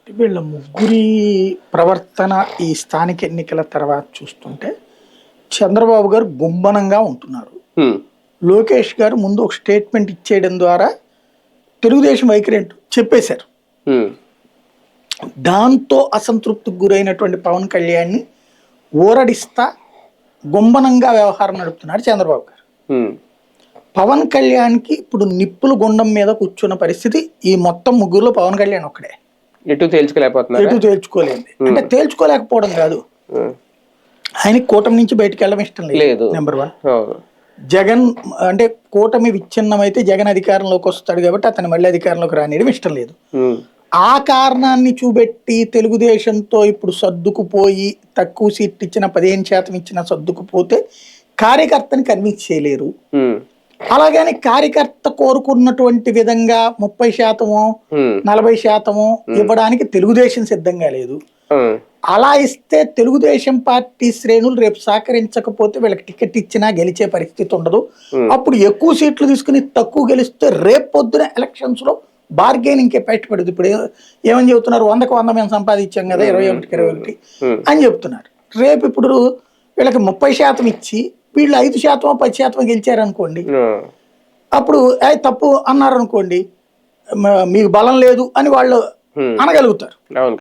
వీళ్ళ ముగ్గురి ప్రవర్తన ఈ స్థానిక ఎన్నికల తర్వాత చూస్తుంటే చంద్రబాబు గారు గుంబనంగా ఉంటున్నారు. ఉమ్, లోకేష్ గారు ముందు ఒక స్టేట్మెంట్ ఇచ్చేయడం ద్వారా తెలుగుదేశం వైఖరి ఏంటో చెప్పేశారు. ఉమ్, దాంతో అసంతృప్తికి గురైనటువంటి పవన్ కళ్యాణ్ని ఊరడిస్తా గుంబనంగా వ్యవహారం నడుపుతున్నారు చంద్రబాబు గారు. ఉమ్, పవన్ కళ్యాణ్కి ఇప్పుడు నిప్పుల గుండం మీద కూర్చున్న పరిస్థితి ఈ మొత్తం ముగ్గురులో పవన్ కళ్యాణ్ ఒక్కడే. ఎటు తేల్చుకోలేకపోతున్నారు. ఎటు తేల్చుకోలేదు. అంటే తేల్చుకోలేకపోవడం కాదు, ఆయనకి కూటమి నుంచి బయటకు వెళ్ళడం ఇష్టం లేదు. నెంబర్ 1. జగన్ అంటే కూటమి విచ్ఛిన్నం అయితే జగన్ అధికారంలోకి వస్తాడు కాబట్టి అతను మళ్ళీ అధికారంలోకి రానియడం ఇష్టం లేదు. ఆ కారణాన్ని చూపెట్టి తెలుగుదేశంతో ఇప్పుడు సర్దుకుపోయి తక్కువ సీట్ ఇచ్చిన 15% ఇచ్చిన సర్దుకుపోతే కార్యకర్తని కన్విన్స్ చేయలేరు. అలాగని కార్యకర్త కోరుకున్నటువంటి విధంగా 30%, 40% ఇవ్వడానికి తెలుగుదేశం సిద్ధంగా లేదు. అలా ఇస్తే తెలుగుదేశం పార్టీ శ్రేణులు రేపు సహకరించకపోతే వీళ్ళకి టికెట్ ఇచ్చినా గెలిచే పరిస్థితి ఉండదు. అప్పుడు ఎక్కువ సీట్లు తీసుకుని తక్కువ గెలిస్తే రేపు పొద్దున ఎలక్షన్స్ లో బార్గెనింగ్ కెపాసిటీ పడుతుంది. ఇప్పుడు ఏమని చెబుతున్నారు, 100కు 100 మేము సంపాదించాం కదా 21కి 21 అని చెప్తున్నారు. రేపు ఇప్పుడు వీళ్ళకి 30% ఇచ్చి వీళ్ళు 5%, 10% గెలిచారనుకోండి, అప్పుడు తప్పు అన్నారు అనుకోండి, మీకు బలం లేదు అని వాళ్ళు అనగలుగుతారు.